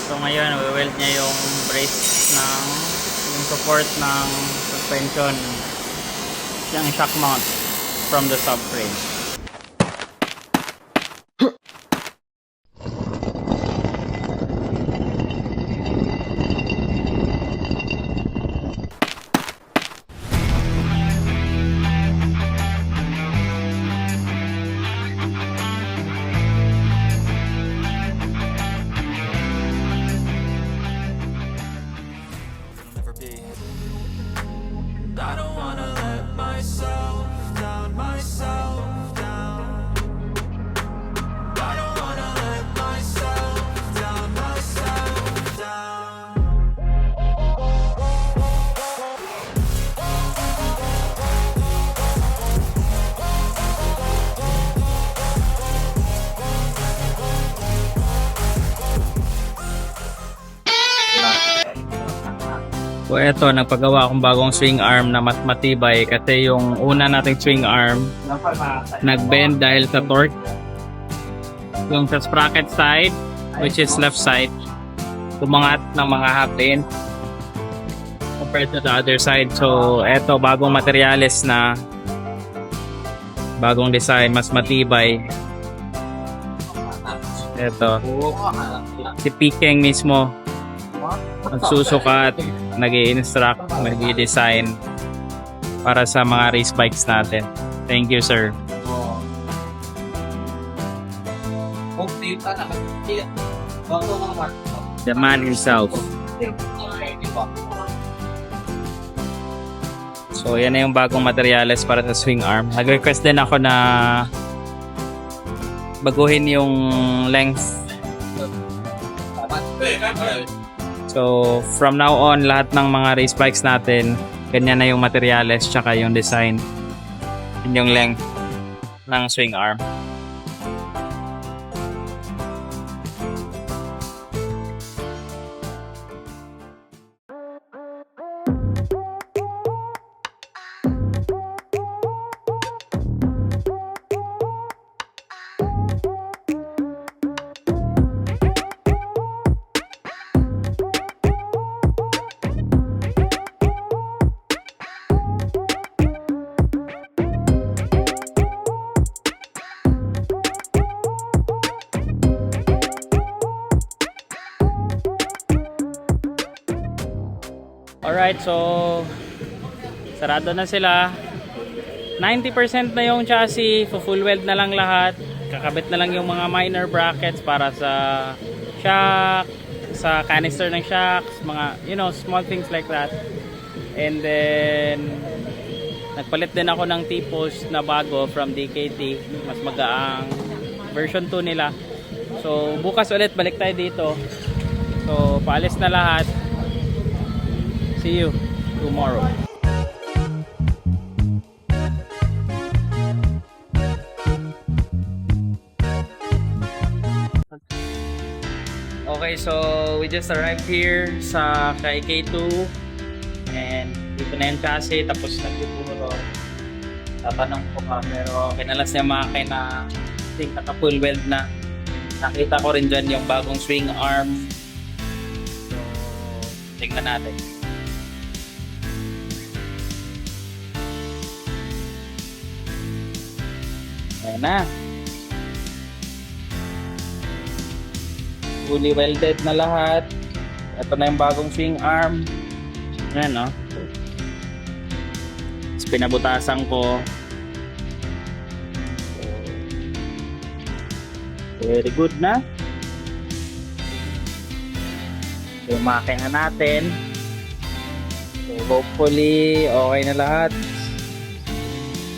So ngayon, we-weld niya yung brace ng yung support ng suspension, yung shock mount from the subframe. I don't wanna let myself down, myself down. I don't wanna let myself down, myself down. So eto, nagpagawa akong bagong swing arm na mas matibay kasi yung una nating swing arm nag-bend dahil sa torque. Yung sa sprocket side, which is left side, tumangat ng mga half inch compared to the other side. So eto, bagong materyales na bagong design, mas matibay. Eto, si Pikeng mismo nagsusukat, nag-i-instruct, nag-i-design para sa mga race bikes natin. Thank you, sir. The man himself. So, yan na yung bagong materyales para sa swing arm. Nag-request din ako na baguhin yung length. So, from now on, lahat ng mga race bikes natin, ganyan na yung materyales tsaka yung design. Yun yung length ng swing arm. Alright, so sarado na sila. 90% na yung chassis, full weld na lang lahat. Kakabit na lang yung mga minor brackets para sa shock, sa canister ng shocks, mga small things like that. And then nagpalit din ako ng T-post na bago from DKT, mas magaang version 2 nila. So bukas ulit balik tayo dito. So paalis na lahat. See you tomorrow. Okay, so we just arrived here sa kay K2 and dito na yung chassis, tapos nagtuturo. Tatanong ko pa, pero kinalas niya makina, I think naka full weld na. Nakita ko rin dyan yung bagong swing arm. So tingnan natin. Ayan na. Fully welded na lahat. Ito na yung bagong swing arm. Ayan, no? Tapos pinabutasan ko. Very good na. Yung makina natin. So hopefully, okay na lahat.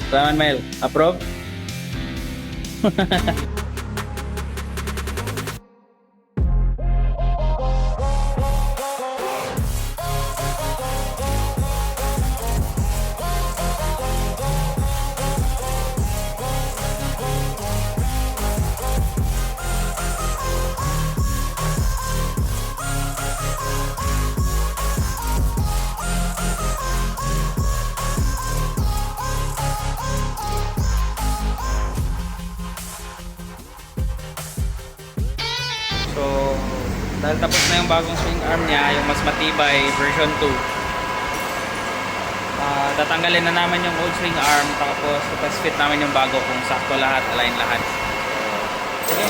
Salamat, Mel. Approve? Dahil tapos na yung bagong swing arm niya, yung mas matibay, version 2. Tatanggalin na naman yung old swing arm, tapos test fit namin yung bago kung sakto lahat, align lahat. So, sige.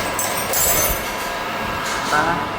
Tara.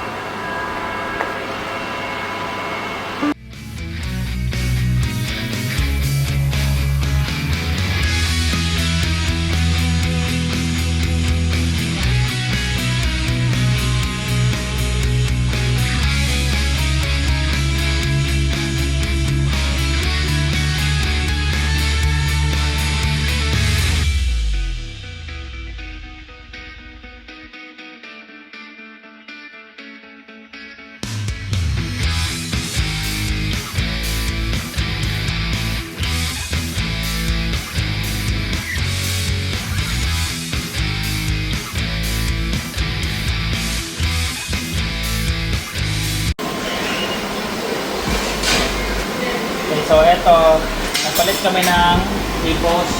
Okay, so eto, nagpalit kami ng e-post.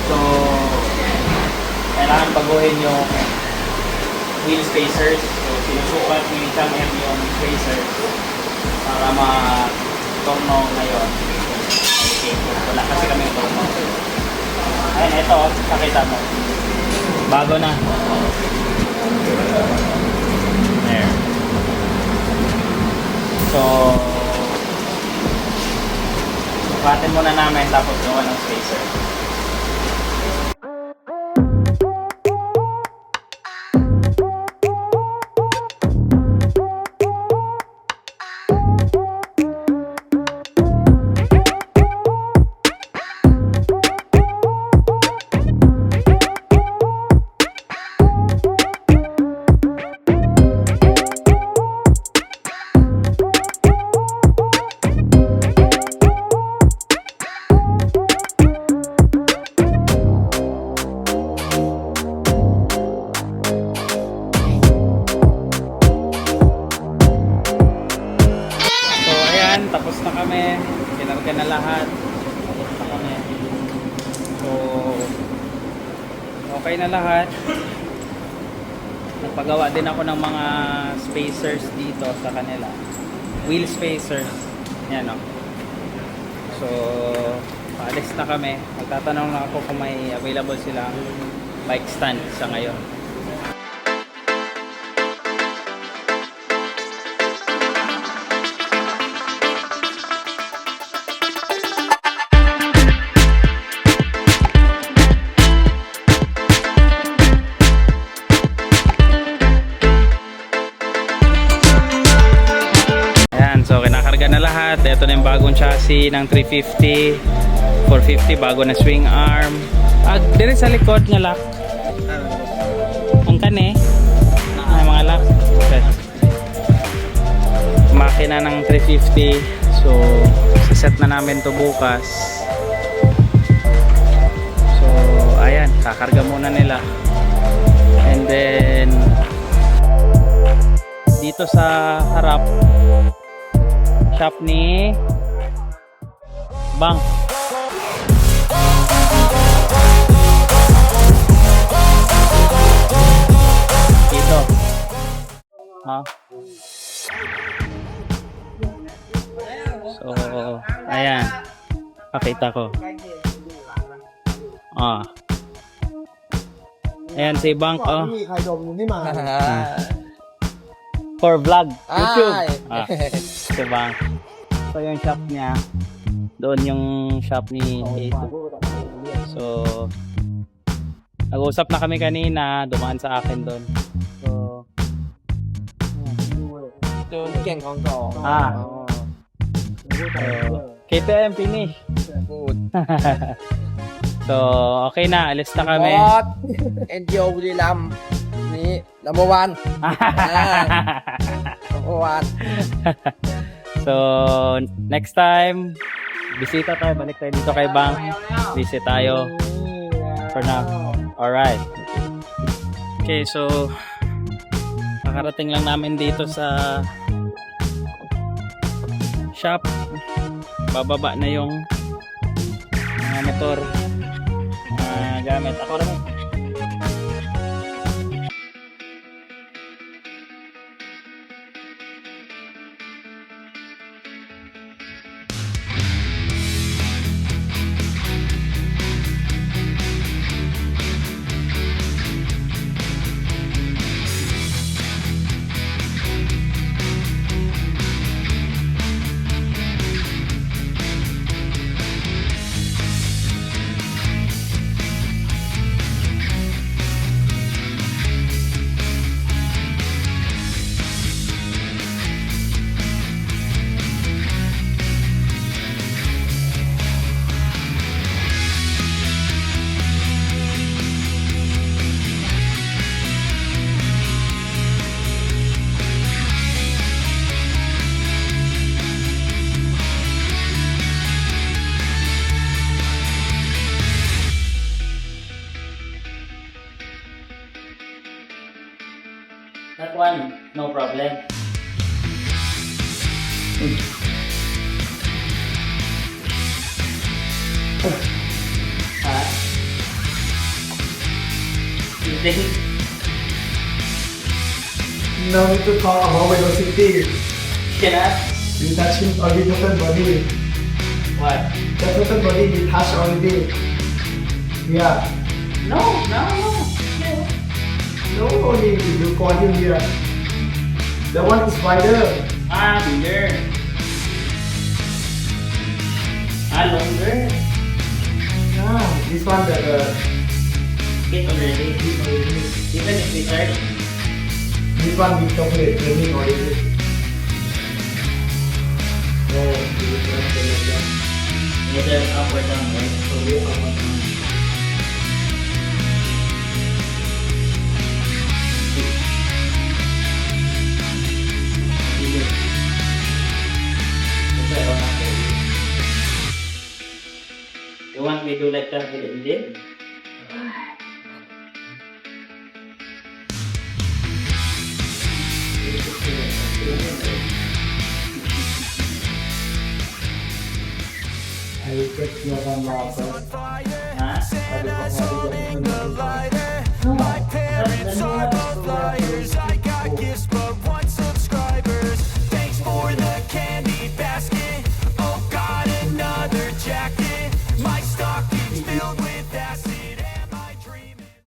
So, kailangan baguhin yung wheel spacers. So, sinusukat ni Chang M yung spacers para ma-torno ngayon. Okay, wala kasi kami yung torno. Ayun, eto, nakita mo. Bago na. There. So, sukatin muna namin tapos gawa ng spacer. Tapos na kami, kinarga na lahat. Tapos na kami. So, okay na lahat. Nagpagawa din ako ng mga spacers dito sa kanila. Wheel spacers. Yan o. So, paalis na kami. Magtatanong na ako kung may available silang bike stand sa ngayon. So kinakarga na lahat. Ito na yung bagong chassis ng 350, 450, bago na swing arm. Dire sa likod niya lock. Ang kane. Ay mga lock. Okay. Makina ng 350. So set na namin to bukas. So ayan, kakarga muna nila. And then dito sa harap shop ni Bang. Dito. Ha? So, ayan. Pakita ko. Ayan si Bang. Oh. For vlog, YouTube. Si Bang. So yung shop niya, doon yung shop ni Ito. So nag-usap na kami kanina, dumaan sa akin doon. So KTM finish. So okay na, alis na kami. NGO Lilam ni number 1. Number 1. So, next time, bisita tayo. Balik tayo dito kay Bang. Visit tayo. For now. Alright. Okay, so, nakarating lang namin dito sa shop. Bababa na yung mga motor. Gamit. Ako rin. problem. Ha? Hindi. No need to talk about velocity. Cannot? You touching already total body. What? The total body you touch already. Yeah. No, no, no. No, only you call him here. The one is wider. Ah, bigger. Ah, longer. Ah, this one the Hit already. Even if we charge. this one we calculate training already. Oh, this one the Either up or down, right? So we up or down. You want me to do like that with the engine? I will get your one more first. Huh? My parents are both liars. I got gifts, but one